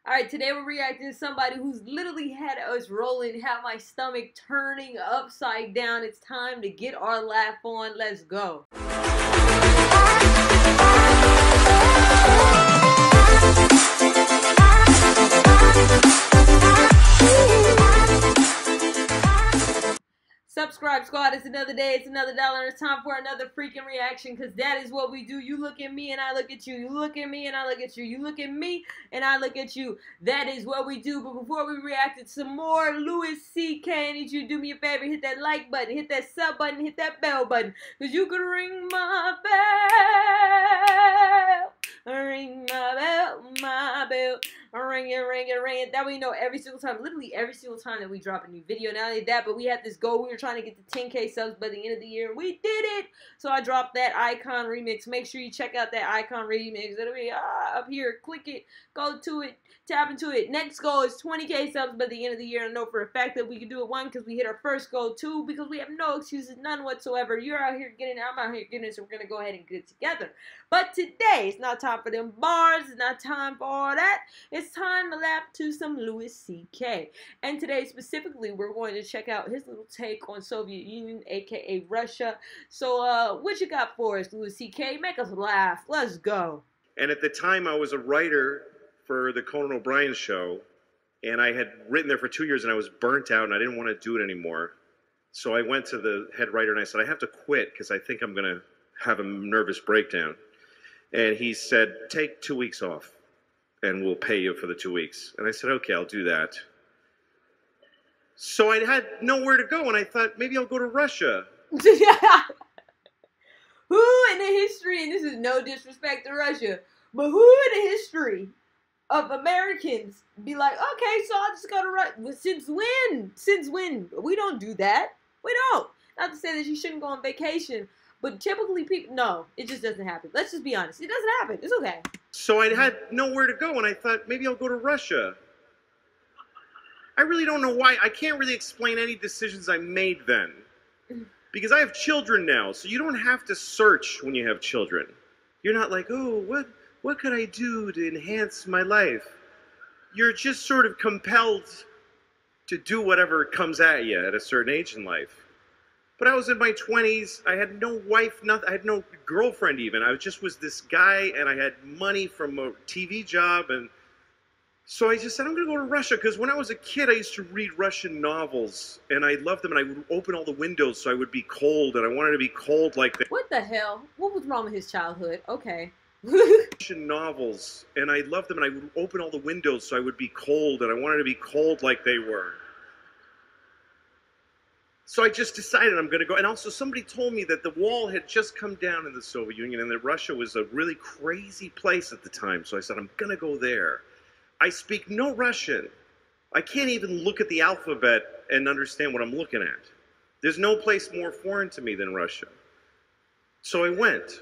Alright, today we're reacting to somebody who's literally had us rolling, had my stomach turning upside down. It's time to get our laugh on. Let's go. Subscribe squad, it's another day, it's another dollar, it's time for another freaking reaction, because that is what we do. You look at me and I look at you, you look at me and I look at you, you look at me and I look at you. That is what we do. But before we react to some more Louis C.K., I need you to do me a favor, hit that like button, hit that sub button, hit that bell button, because you can ring my bell, ring my bell, ring it. That way you know every single time, literally every single time that we drop a new video. Not only that, but we had this goal. We were trying to get to 10K subs by the end of the year, and we did it. So I dropped that Icon remix. Make sure you check out that Icon remix. It'll be up here. Click it, go to it, tap into it. Next goal is 20K subs by the end of the year. I know for a fact that we can do it. 1, because we hit our first goal. 2, because we have no excuses, none whatsoever. You're out here getting it, I'm out here getting it, so we're gonna go ahead and get it together. But today, it's not time for them bars. It's not time for all that. It's time to laugh to some Louis C.K. And today specifically, we're going to check out his little take on Soviet Union, aka Russia. So, what you got for us, Louis C.K.? Make us laugh. Let's go. And at the time, I was a writer for the Conan O'Brien show, and I had written there for 2 years, and I was burnt out, and I didn't want to do it anymore. So I went to the head writer, and I said, I have to quit, because I think I'm going to have a nervous breakdown. And he said, take 2 weeks off, and we'll pay you for the 2 weeks. And I said, okay, I'll do that. So I had nowhere to go, and I thought, maybe I'll go to Russia. Who in the history, and this is no disrespect to Russia, but who in the history of Americans be like, okay, so I'll just go to Russia? Since when? Since when? We don't do that. We don't. Not to say that you shouldn't go on vacation, but typically people, no, it just doesn't happen. Let's just be honest. It doesn't happen. It's okay. So I had nowhere to go, and I thought, maybe I'll go to Russia. I really don't know why. I can't really explain any decisions I made then. Because I have children now, so you don't have to search when you have children. You're not like, oh, what could I do to enhance my life? You're just sort of compelled to do whatever comes at you at a certain age in life. But I was in my 20s, I had no wife, nothing, I had no girlfriend even. I just was this guy, and I had money from a TV job, and so I just said, I'm going to go to Russia, because when I was a kid, I used to read Russian novels, and I loved them, and I would open all the windows so I would be cold, and I wanted to be cold like that. What the hell? What was wrong with his childhood? Okay. Russian novels, and I loved them, and I would open all the windows so I would be cold, and I wanted to be cold like they were. So I just decided I'm going to go. And also somebody told me that the wall had just come down in the Soviet Union and that Russia was a really crazy place at the time. So I said, I'm going to go there. I speak no Russian. I can't even look at the alphabet and understand what I'm looking at. There's no place more foreign to me than Russia. So I went.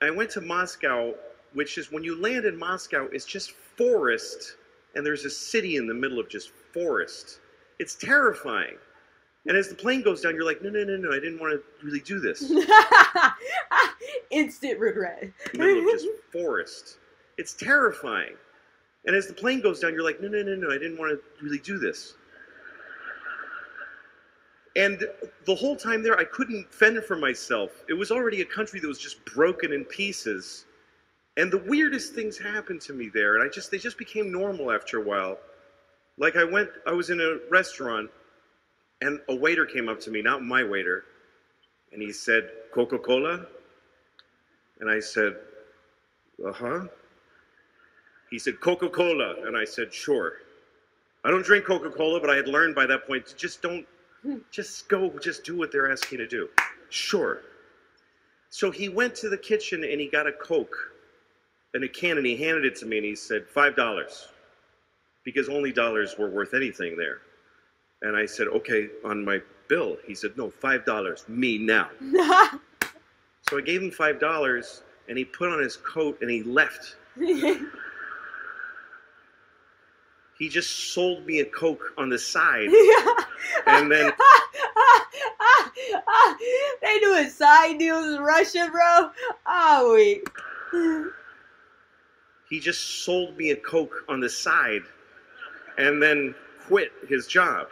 I went to Moscow, which is, when you land in Moscow, it's just forest. And there's a city in the middle of just forest. It's terrifying. And as the plane goes down, you're like, no, I didn't want to really do this. Instant regret. Middle of just forest. It's terrifying. And as the plane goes down, you're like, no, I didn't want to really do this. And the whole time there, I couldn't fend for myself. It was already a country that was just broken in pieces. And the weirdest things happened to me there, and they just became normal after a while. Like I was in a restaurant, and a waiter came up to me, not my waiter, and he said, Coca-Cola? And I said, uh-huh. He said, Coca-Cola. And I said, sure. I don't drink Coca-Cola, but I had learned by that point, just do what they're asking you to do. Sure. So he went to the kitchen and he got a Coke in a can, and he handed it to me, and he said, $5. Because only dollars were worth anything there. And I said, okay, on my bill. He said, no, $5, me now. So I gave him $5, and he put on his coat, and he left. He just sold me a Coke on the side. And then they doing side deals in Russia, bro. Oh, wait. he just sold me a Coke on the side and then quit his job.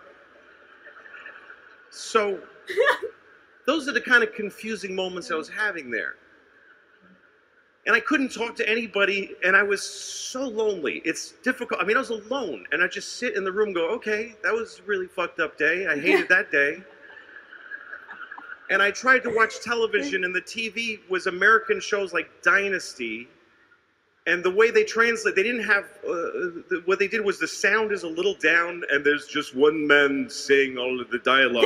So those are the kind of confusing moments I was having there. And I couldn't talk to anybody, and I was so lonely. It's difficult. I mean, I was alone, and I just sit in the room and go, okay, that was a really fucked up day. I hated that day. And I tried to watch television, and the TV was American shows like Dynasty. And the way they translate, they didn't have, what they did was the sound is a little down, and there's just one man saying all of the dialogue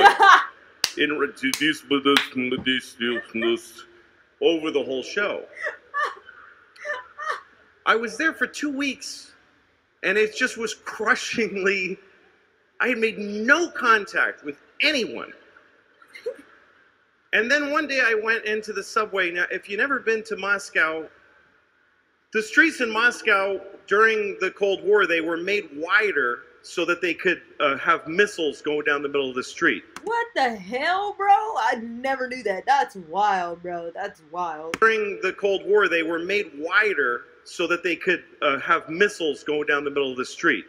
over the whole show. I was there for 2 weeks, and it just was crushingly, I had made no contact with anyone. And then one day I went into the subway. Now, if you've never been to Moscow, the streets in Moscow during the Cold War, they were made wider so that they could have missiles go down the middle of the street. What the hell, bro? I never knew that. That's wild, bro. That's wild. During the Cold War, they were made wider so that they could have missiles go down the middle of the street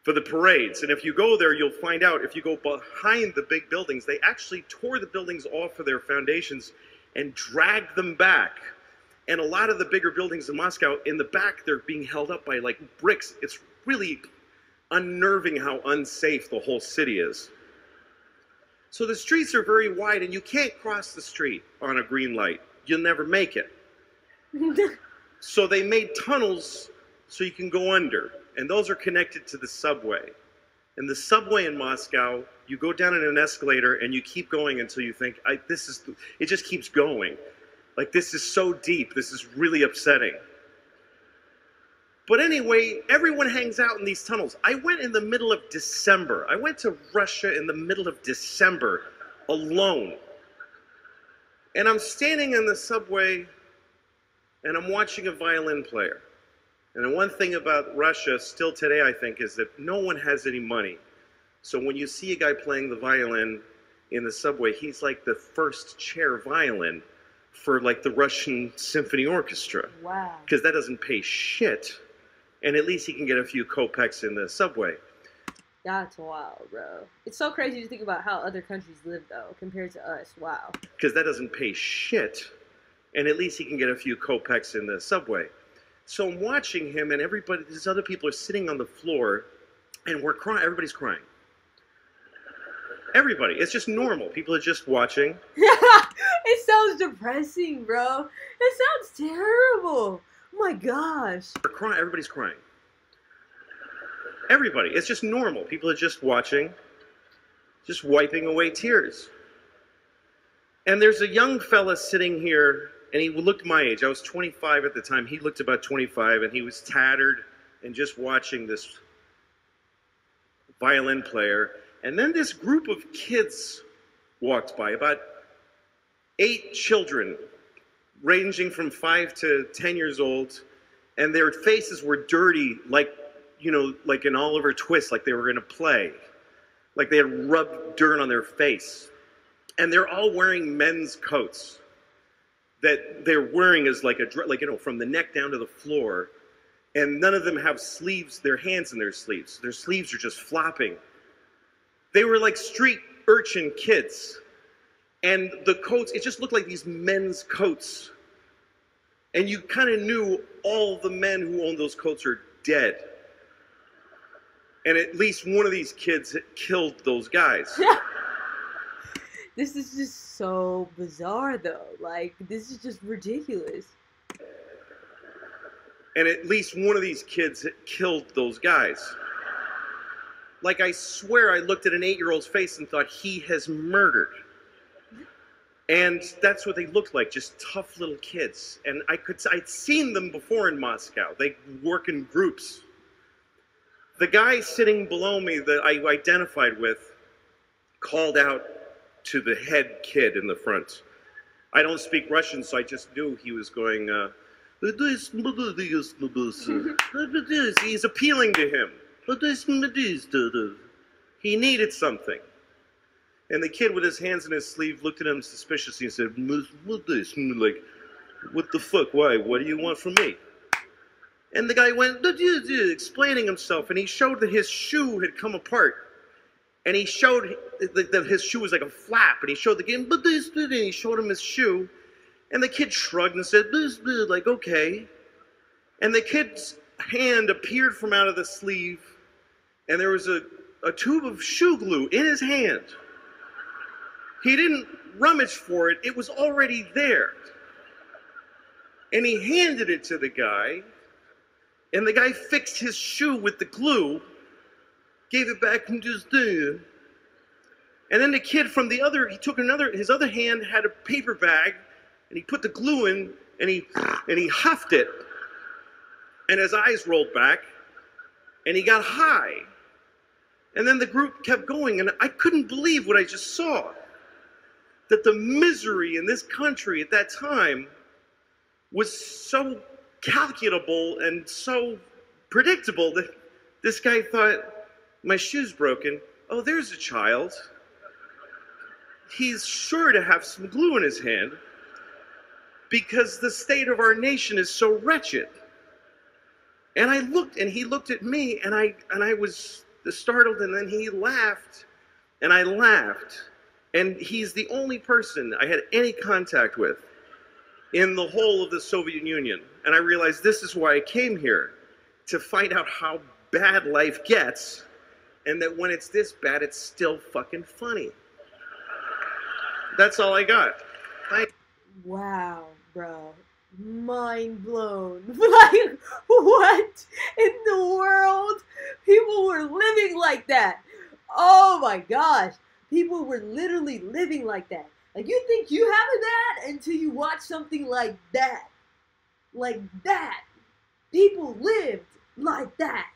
for the parades. And if you go there, you'll find out, if you go behind the big buildings, they actually tore the buildings off of their foundations and dragged them back. And a lot of the bigger buildings in Moscow, in the back, they're being held up by like bricks. It's really unnerving how unsafe the whole city is. So the streets are very wide, and you can't cross the street on a green light. You'll never make it. So they made tunnels so you can go under, and those are connected to the subway. And the subway in Moscow, you go down in an escalator, and you keep going until you think, it just keeps going. Like, this is so deep, this is really upsetting. But anyway, everyone hangs out in these tunnels. I went in the middle of December. I went to Russia in the middle of December alone. And I'm standing in the subway, and I'm watching a violin player. And the one thing about Russia, still today, I think, is that no one has any money. So when you see a guy playing the violin in the subway, he's like the first chair violin for like the Russian Symphony Orchestra. Wow. Because that doesn't pay shit. And at least he can get a few kopecks in the subway. That's wild, bro. It's so crazy to think about how other countries live, though, compared to us. Wow. Because that doesn't pay shit. And at least he can get a few kopecks in the subway. So I'm watching him, and these other people are sitting on the floor, and we're crying. Everybody's crying. Everybody. It's just normal. People are just watching. It sounds depressing, bro. It sounds terrible. Oh my gosh. We're crying. Everybody's crying. Everybody. It's just normal. People are just watching, just wiping away tears. And there's a young fella sitting here, and he looked my age. I was 25 at the time. He looked about 25, and he was tattered and just watching this violin player. And then this group of kids walked by, about 8 children, ranging from 5 to 10 years old, and their faces were dirty, like, you know, like an Oliver Twist, like they were in a play. Like they had rubbed dirt on their face. And they're all wearing men's coats that they're wearing as like you know, from the neck down to the floor. And none of them have sleeves, their hands in their sleeves. Their sleeves are just flopping. They were like street urchin kids. And the coats, it just looked like these men's coats. And you kind of knew all the men who owned those coats are dead. And at least one of these kids killed those guys. This is just so bizarre, though. Like, this is just ridiculous. And at least one of these kids killed those guys. Like, I swear I looked at an 8-year-old's face and thought, he has murdered. And that's what they looked like, just tough little kids. And I'd seen them before in Moscow. They work in groups. The guy sitting below me that I identified with called out to the head kid in the front. I don't speak Russian, so I just knew he was going, he's appealing to him. He needed something. And the kid with his hands in his sleeve looked at him suspiciously and said, like, what the fuck, why, what do you want from me? And the guy went, explaining himself, and he showed that his shoe had come apart. And he showed that his shoe was like a flap, and he showed the kid, and he showed him his shoe. And the kid shrugged and said, like, okay. And the kid's hand appeared from out of the sleeve, and there was a tube of shoe glue in his hand. He didn't rummage for it, it was already there. And he handed it to the guy, and the guy fixed his shoe with the glue, gave it back, and just did. And then the kid from the other, he took his other hand had a paper bag, and he put the glue in, and he huffed it, and his eyes rolled back, and he got high. And then the group kept going, and I couldn't believe what I just saw. That the misery in this country at that time was so calculable and so predictable that this guy thought, my shoe's broken. Oh, there's a child. He's sure to have some glue in his hand because the state of our nation is so wretched. And I looked, and he looked at me, and I was startled, and then he laughed, and I laughed. And he's the only person I had any contact with in the whole of the Soviet Union. And I realized this is why I came here, to find out how bad life gets, and that when it's this bad, it's still fucking funny. That's all I got. Thanks. Wow, bro. Mind blown. Like, what in the world? People were living like that. Oh my gosh. People were literally living like that. Like, you think you have that until you watch something like that. Like that. People lived like that.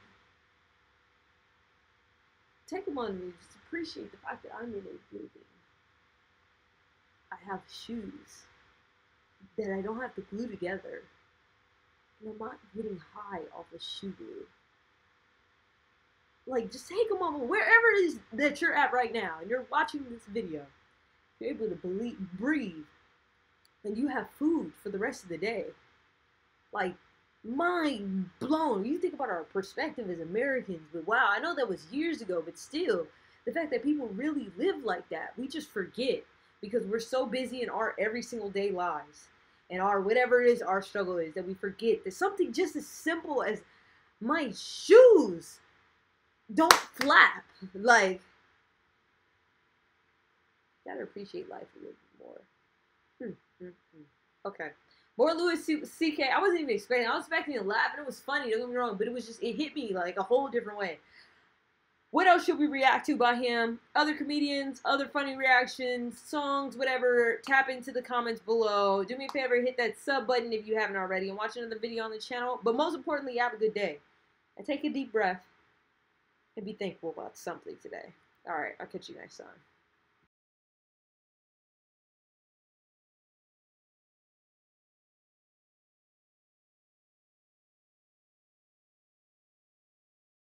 Take a moment and just appreciate the fact that I'm in a building. I have shoes that I don't have to glue together. And I'm not getting high off of shoe glue. Like, just take a moment, wherever it is that you're at right now, and you're watching this video, you're able to breathe, and you have food for the rest of the day. Like, mind blown. You think about our perspective as Americans, but wow, I know that was years ago, but still, the fact that people really live like that, we just forget, because we're so busy in our every single day lives, and our whatever it is our struggle is, that we forget that something just as simple as my shoes don't flap. Like, gotta appreciate life a little bit more. Okay. More Louis C.K. I wasn't even expecting. I was expecting to laugh, and it was funny, don't get me wrong, but it hit me like a whole different way. What else should we react to by him? Other comedians, other funny reactions, songs, whatever. Tap into the comments below. Do me a favor, hit that sub button if you haven't already, and watch another video on the channel. But most importantly, have a good day. And take a deep breath. And be thankful about something today. Alright, I'll catch you next time.